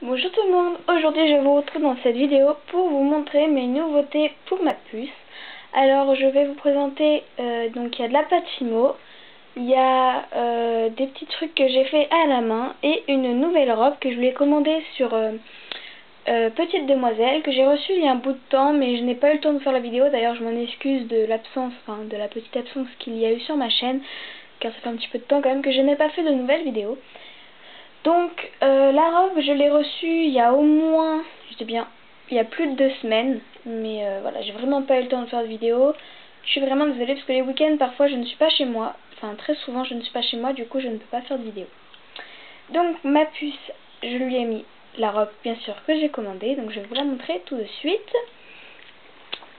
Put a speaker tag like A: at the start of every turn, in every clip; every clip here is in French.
A: Bonjour tout le monde, aujourd'hui je vous retrouve dans cette vidéo pour vous montrer mes nouveautés pour ma puce. Alors je vais vous présenter, donc il y a de la pâte Fimo, il y a des petits trucs que j'ai fait à la main et une nouvelle robe que je lui ai commandée sur Petite Demoiselle, que j'ai reçue il y a un bout de temps mais je n'ai pas eu le temps de faire la vidéo. D'ailleurs je m'en excuse de l'absence, enfin de la petite absence qu'il y a eu sur ma chaîne, car ça fait un petit peu de temps quand même que je n'ai pas fait de nouvelles vidéos. Donc la robe je l'ai reçue il y a au moins, je dis bien, il y a plus de 2 semaines. Mais voilà, j'ai vraiment pas eu le temps de faire de vidéo. Je suis vraiment désolée parce que les week-ends parfois je ne suis pas chez moi. Enfin très souvent je ne suis pas chez moi, du coup je ne peux pas faire de vidéo. Donc ma puce, je lui ai mis la robe bien sûr que j'ai commandée. Donc je vais vous la montrer tout de suite.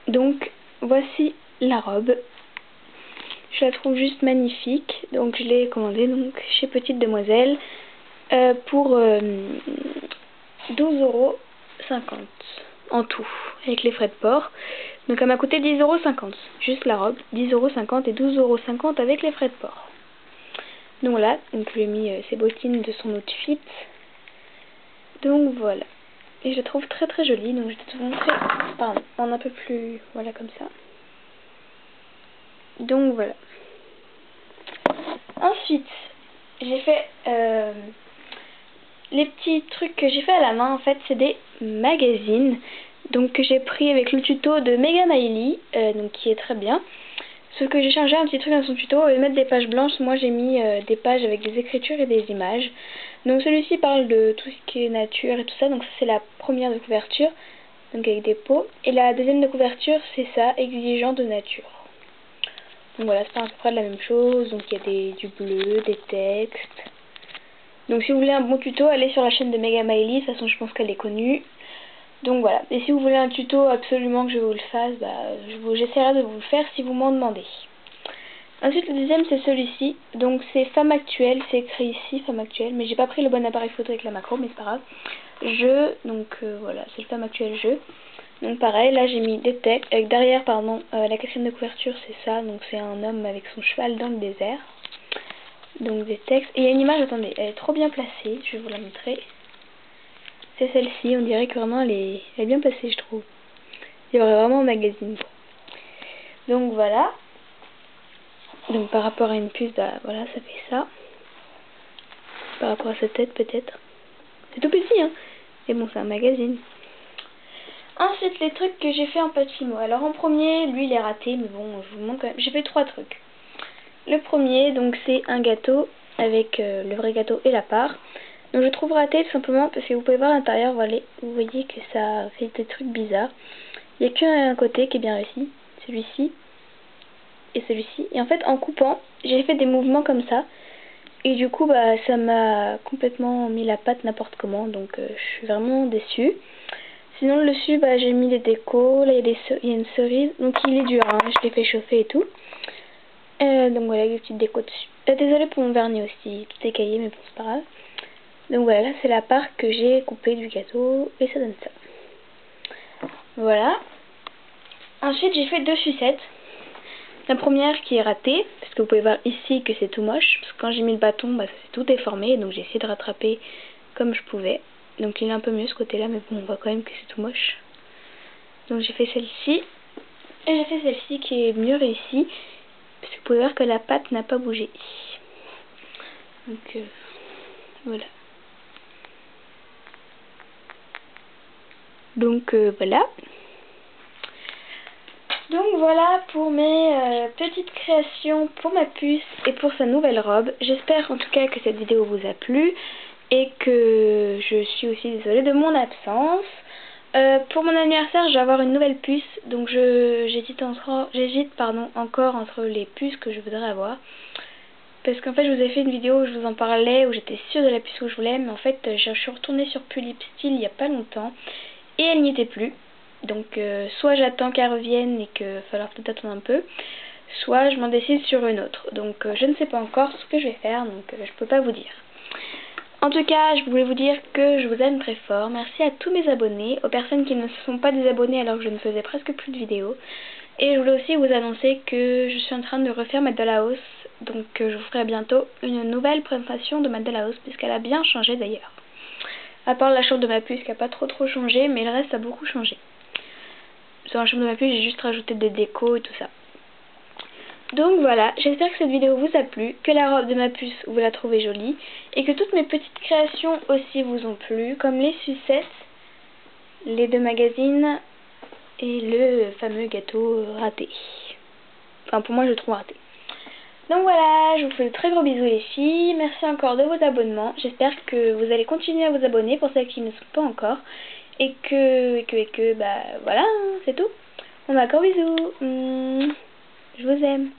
A: Donc voici la robe. Je la trouve juste magnifique. Donc je l'ai commandée donc chez Petite Demoiselle. Pour 12,50 € en tout, avec les frais de port. Donc elle m'a coûté 10,50 €, juste la robe, 10,50 € et 12,50 € avec les frais de port. Donc voilà, donc je lui ai mis ses bottines de son outfit. Donc voilà, et je la trouve très très jolie, donc je vais te montrer en un peu plus, voilà comme ça. Donc voilà. Ensuite, j'ai fait les petits trucs que j'ai fait à la main, en fait, c'est des magazines. Donc que j'ai pris avec le tuto de Mega Miley, donc qui est très bien. Sauf que j'ai changé un petit truc dans son tuto. Au lieu de mettre des pages blanches, moi j'ai mis des pages avec des écritures et des images. Donc celui-ci parle de tout ce qui est nature et tout ça. Donc ça c'est la première de couverture, donc avec des pots. Et la deuxième de couverture, c'est ça, exigeant de nature. Donc voilà, c'est à peu près la même chose. Donc il y a du bleu, des textes. Donc si vous voulez un bon tuto, allez sur la chaîne de Mega Miley, de toute façon je pense qu'elle est connue. Donc voilà, et si vous voulez un tuto absolument que je vous le fasse, j'essaierai de vous le faire si vous m'en demandez. Ensuite le deuxième c'est celui-ci, donc c'est Femme Actuelle, c'est écrit ici Femme Actuelle, mais j'ai pas pris le bon appareil photo avec la macro, mais c'est pas grave. Donc voilà, c'est le Femme Actuelle jeu. Donc pareil, là j'ai mis des textes, avec derrière la quatrième de couverture c'est ça, donc c'est un homme avec son cheval dans le désert. Donc des textes, et il y a une image, attendez, elle est trop bien placée, je vais vous la montrer. C'est celle-ci, on dirait que vraiment elle est bien placée je trouve. Il y aurait vraiment un magazine. Donc voilà. Donc par rapport à une puce, voilà, ça fait ça. Par rapport à sa tête peut-être. C'est tout petit hein. Mais bon, c'est un magazine. Ensuite les trucs que j'ai fait en pâte Fimo. Alors en premier, lui il est raté, mais bon, je vous montre quand même. J'ai fait 3 trucs. Le premier, donc c'est un gâteau avec le vrai gâteau et la part. Donc je trouve raté tout simplement parce que vous pouvez voir à l'intérieur, voilà, vous voyez que ça fait des trucs bizarres. Il n'y a qu'un côté qui est bien réussi, celui-ci et celui-ci. Et en fait en coupant, j'ai fait des mouvements comme ça. Et du coup ça m'a complètement mis la pâte n'importe comment, donc je suis vraiment déçue. Sinon le dessus j'ai mis des décos, là il y a une cerise, donc il est dur, hein, je l'ai fait chauffer et tout. Donc voilà, des petites décos dessus. Désolée pour mon vernis aussi, tout écaillé mais bon c'est pas grave. Donc voilà, là c'est la part que j'ai coupée du gâteau et ça donne ça. Voilà. Ensuite j'ai fait 2 sucettes. La première qui est ratée, parce que vous pouvez voir ici que c'est tout moche, parce que quand j'ai mis le bâton, ça s'est tout déformé, donc j'ai essayé de rattraper comme je pouvais. Donc il est un peu mieux ce côté là, mais bon on voit quand même que c'est tout moche. Donc j'ai fait celle-ci, et j'ai fait celle-ci qui est mieux réussie, parce que vous pouvez voir que la pâte n'a pas bougé. Donc voilà. Donc voilà. Donc voilà pour mes petites créations pour ma puce et pour sa nouvelle robe. J'espère en tout cas que cette vidéo vous a plu et que je suis aussi désolée de mon absence. Pour mon anniversaire je vais avoir une nouvelle puce, donc j'hésite encore entre les puces que je voudrais avoir. Parce qu'en fait je vous ai fait une vidéo où je vous en parlais, où j'étais sûre de la puce que je voulais, mais en fait je suis retournée sur Pulipstyle il n'y a pas longtemps et elle n'y était plus. Donc soit j'attends qu'elle revienne et qu'il va falloir peut-être attendre un peu, soit je m'en décide sur une autre. Donc je ne sais pas encore ce que je vais faire, donc je peux pas vous dire. En tout cas, je voulais vous dire que je vous aime très fort. Merci à tous mes abonnés, aux personnes qui ne se sont pas désabonnées alors que je ne faisais presque plus de vidéos. Et je voulais aussi vous annoncer que je suis en train de refaire ma Dollhouse. Donc je vous ferai bientôt une nouvelle présentation de ma Dollhouse, puisqu'elle a bien changé d'ailleurs. À part la chambre de ma puce qui a pas trop changé, mais le reste a beaucoup changé. Sur la chambre de ma puce, j'ai juste rajouté des décos et tout ça. Donc voilà, j'espère que cette vidéo vous a plu, que la robe de ma puce vous la trouvez jolie, et que toutes mes petites créations aussi vous ont plu, comme les sucettes, les 2 magazines et le fameux gâteau raté. Enfin pour moi je le trouve raté. Donc voilà, je vous fais de très gros bisous les filles, merci encore de vos abonnements, j'espère que vous allez continuer à vous abonner pour celles qui ne sont pas encore, et que bah voilà, c'est tout. Bon bah, gros bisous, je vous aime.